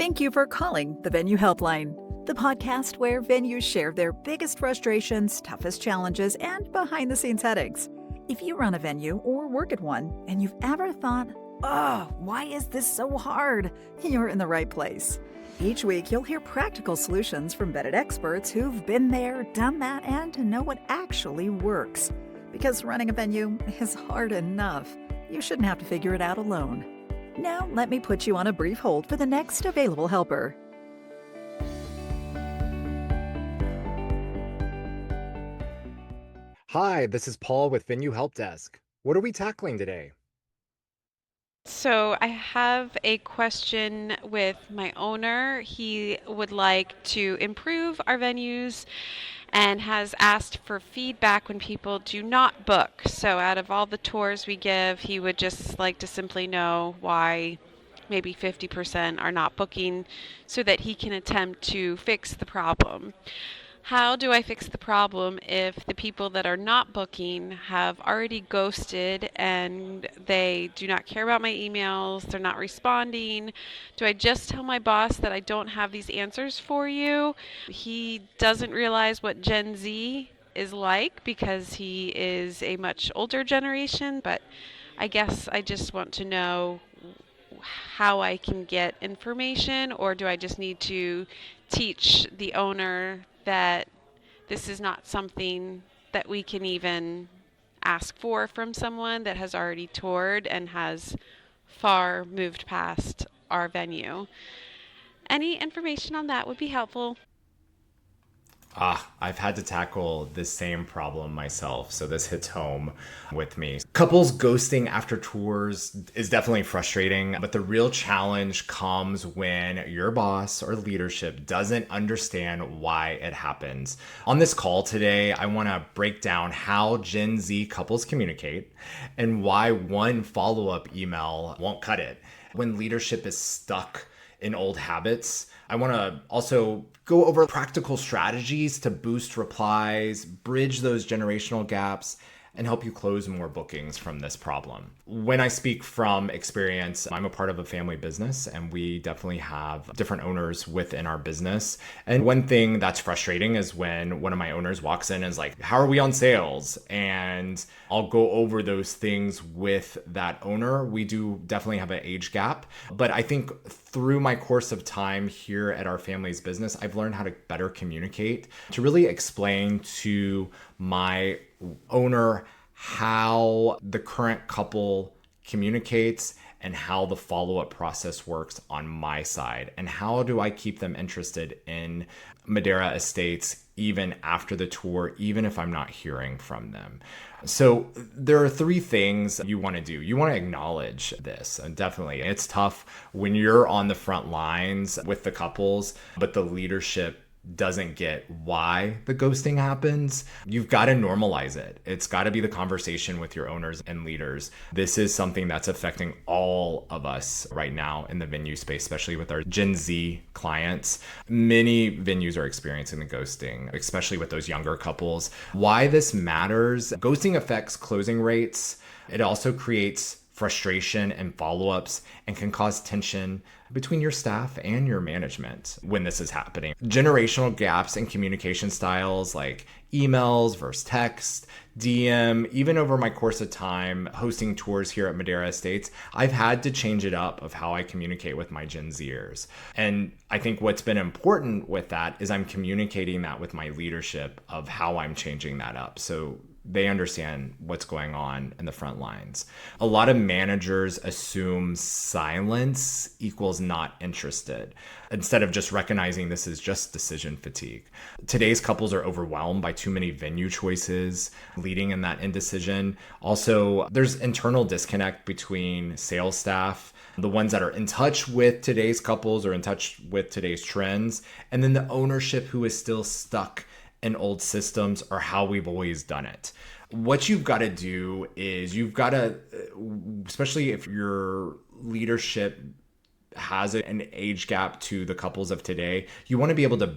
Thank you for calling the Venue Helpline, the podcast where venues share their biggest frustrations, toughest challenges, and behind the scenes headaches. If you run a venue or work at one and you've ever thought, why is this so hard? You're in the right place. Each week, you'll hear practical solutions from vetted experts who've been there, done that, and know what actually works. Because running a venue is hard enough. You shouldn't have to figure it out alone. Now, let me put you on a brief hold for the next available helper. Hi, this is Paul with Venue Help Desk. What are we tackling today? So I have a question with my owner. He would like to improve our venues and has asked for feedback when people do not book. So out of all the tours we give, he would just like to simply know why maybe 50% are not booking so that he can attempt to fix the problem. How do I fix the problem if the people that are not booking have already ghosted and they do not care about my emails, they're not responding? Do I just tell my boss that I don't have these answers for you? He doesn't realize what Gen Z is like because he is a much older generation, but I guess I just want to know how I can get information, or do I just need to teach the owner that this is not something that we can even ask for from someone that has already toured and has far moved past our venue? Any information on that would be helpful. I've had to tackle this same problem myself, so this hits home with me. Couples ghosting after tours is definitely frustrating, but the real challenge comes when your boss or leadership doesn't understand why it happens. On this call today, I want to break down how Gen Z couples communicate and why one follow-up email won't cut it. When leadership is stuck in old habits, I want to also go over practical strategies to boost replies, bridge those generational gaps, and help you close more bookings from this problem. When I speak from experience, I'm a part of a family business and we definitely have different owners within our business. And one thing that's frustrating is when one of my owners walks in and is like, how are we on sales? And I'll go over those things with that owner. We do definitely have an age gap, but I think through my course of time here at our family's business, I've learned how to better communicate, to really explain to my owner how the current couple communicates and how the follow-up process works on my side, and how do I keep them interested in Madeira Estates even after the tour, even if I'm not hearing from them. So there are three things you want to do. You want to acknowledge this, and definitely it's tough when you're on the front lines with the couples, but the leadership doesn't get why the ghosting happens. You've got to normalize it. It's got to be the conversation with your owners and leaders. This is something that's affecting all of us right now in the venue space, especially with our Gen Z clients. Many venues are experiencing the ghosting, especially with those younger couples. Why this matters: ghosting affects closing rates. It also creates frustration and follow-ups and can cause tension between your staff and your management when this is happening. Generational gaps in communication styles like emails versus text, DM, even over my course of time hosting tours here at Madeira Estates, I've had to change it up of how I communicate with my Gen Zers. And I think what's been important with that is I'm communicating that with my leadership of how I'm changing that up, so they understand what's going on in the front lines. A lot of managers assume silence equals not interested, instead of just recognizing this is just decision fatigue. Today's couples are overwhelmed by too many venue choices, leading in that indecision. Also, there's internal disconnect between sales staff, the ones that are in touch with today's couples or in touch with today's trends, and then the ownership who is still stuck in old systems or how we've always done it. What you've got to do is you've got to, especially if your leadership has an age gap to the couples of today, you want to be able to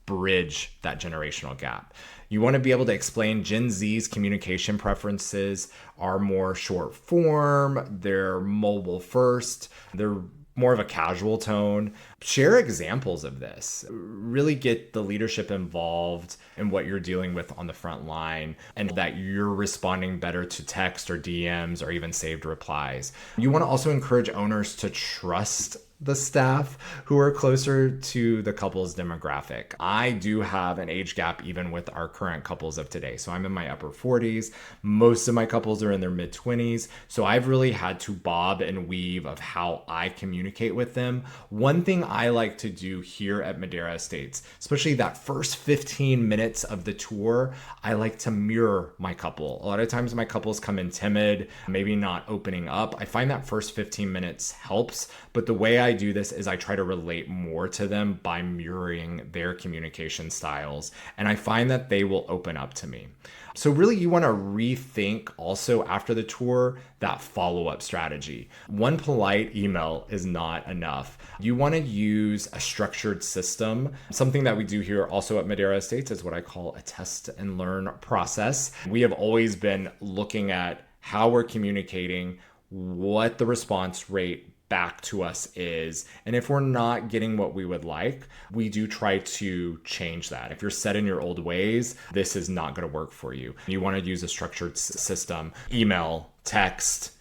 bridge that generational gap. You want to be able to explain Gen Z's communication preferences are more short form, they're mobile first, they're more of a casual tone. Share examples of this. Really get the leadership involved in what you're dealing with on the front line, and that you're responding better to text or DMs or even saved replies. You want to also encourage owners to trust the staff who are closer to the couple's demographic. I do have an age gap even with our current couples of today. So I'm in my upper 40s. Most of my couples are in their mid 20s. So I've really had to bob and weave of how I communicate with them. One thing I like to do here at Madera Estates, especially that first 15 minutes of the tour, I like to mirror my couple. A lot of times my couples come in timid, maybe not opening up. I find that first 15 minutes helps, but the way I do this is I try to relate more to them by mirroring their communication styles. And I find that they will open up to me. So really you want to rethink also after the tour that follow-up strategy. One polite email is not enough. You want to use a structured system. Something that we do here also at Madera Estates is what I call a test and learn process. We have always been looking at how we're communicating, what the response rate back to us is. And if we're not getting what we would like, we do try to change that. If you're set in your old ways, this is not going to work for you. You want to use a structured system, email, text,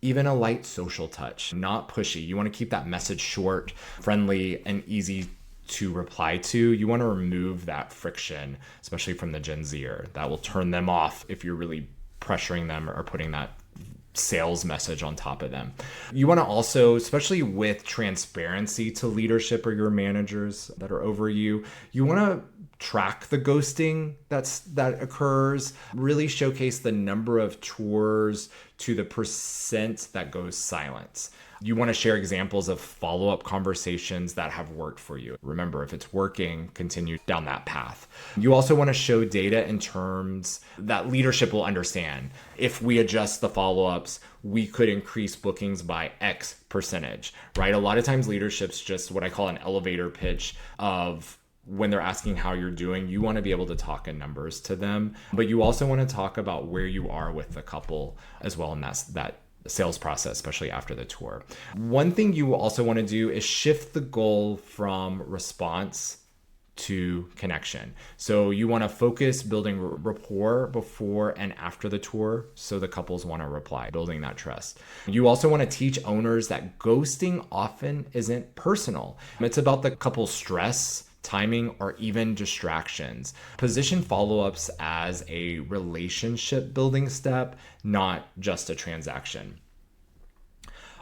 even a light social touch, not pushy. You want to keep that message short, friendly, and easy to reply to. You want to remove that friction, especially from the Gen Zer. That will turn them off if you're really pressuring them or putting that sales message on top of them. You want to also, especially with transparency to leadership or your managers that are over you, you want to track the ghosting that occurs, really showcase the number of tours to the percent that goes silent. You want to share examples of follow-up conversations that have worked for you. Remember, if it's working, continue down that path. You also want to show data in terms that leadership will understand. If we adjust the follow-ups, we could increase bookings by X percentage, right? A lot of times leadership's just what I call an elevator pitch of when they're asking how you're doing. You want to be able to talk in numbers to them, but you also want to talk about where you are with the couple as well. And that's that sales process, especially after the tour. One thing you also want to do is shift the goal from response to connection. So you want to focus building rapport before and after the tour, so the couples want to reply, building that trust. You also want to teach owners that ghosting often isn't personal. It's about the couple's stress, timing, or even distractions. Position follow-ups as a relationship building step, not just a transaction.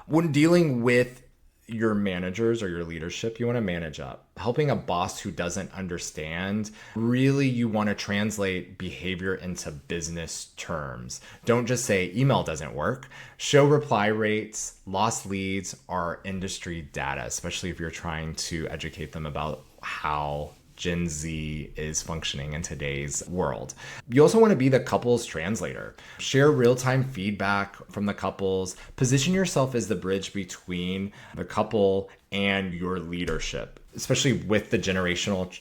When dealing with your managers or your leadership, you want to manage up. Helping a boss who doesn't understand, really you want to translate behavior into business terms. Don't just say email doesn't work. Show reply rates, lost leads, or industry data, especially if you're trying to educate them about how Gen Z is functioning in today's world. You also want to be the couple's translator. Share real-time feedback from the couples. Position yourself as the bridge between the couple and your leadership, especially with the generational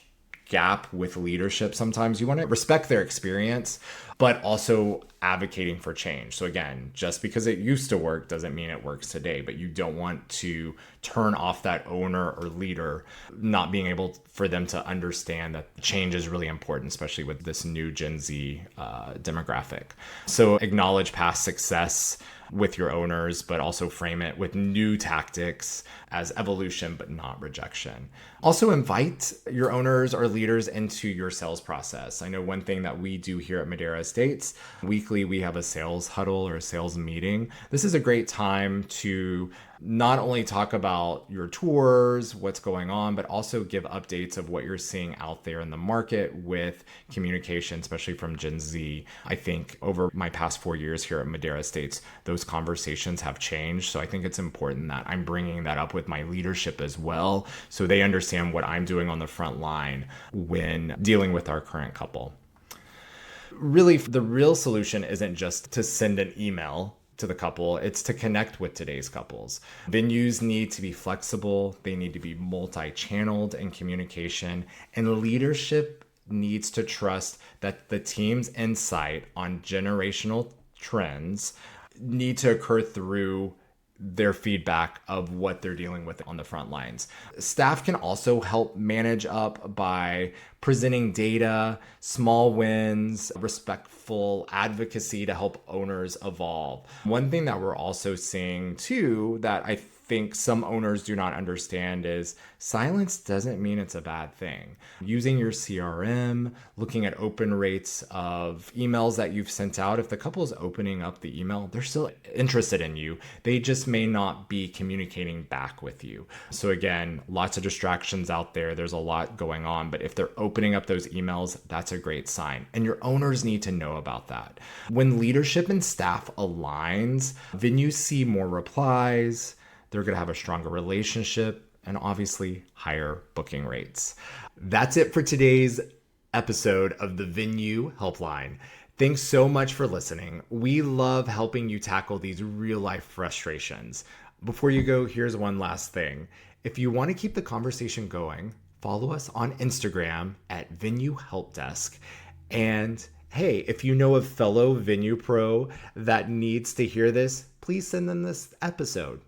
gap with leadership. Sometimes you want to respect their experience, but also advocating for change. So again, just because it used to work doesn't mean it works today, but you don't want to turn off that owner or leader, not being able for them to understand that change is really important, especially with this new Gen Z demographic. So acknowledge past success with your owners, but also frame it with new tactics as evolution, but not rejection. Also invite your owners or leaders into your sales process. I know one thing that we do here at Madera Estates, weekly we have a sales huddle or a sales meeting. This is a great time to not only talk about your tours, what's going on, but also give updates of what you're seeing out there in the market with communication, especially from Gen Z. I think over my past 4 years here at Madera Estates, those conversations have changed. So I think it's important that I'm bringing that up with my leadership as well, so they understand what I'm doing on the front line when dealing with our current couple. Really, the real solution isn't just to send an email to the couple, it's to connect with today's couples. Venues need to be flexible, they need to be multi-channeled in communication, and leadership needs to trust that the team's insight on generational trends need to occur through their feedback of what they're dealing with on the front lines. Staff can also help manage up by presenting data, small wins, respectful advocacy to help owners evolve. One thing that we're also seeing too that I think some owners do not understand is silence doesn't mean it's a bad thing. Using your CRM, looking at open rates of emails that you've sent out. If the couple is opening up the email, they're still interested in you. They just may not be communicating back with you. So again, lots of distractions out there. There's a lot going on, but if they're opening up those emails, that's a great sign. And your owners need to know about that. When leadership and staff aligns, venues see more replies, they're going to have a stronger relationship, and obviously higher booking rates. That's it for today's episode of the Venue Helpline. Thanks so much for listening. We love helping you tackle these real life frustrations. Before you go, here's one last thing. If you want to keep the conversation going, follow us on Instagram at Venue Help Desk. And hey, if you know a fellow venue pro that needs to hear this, please send them this episode.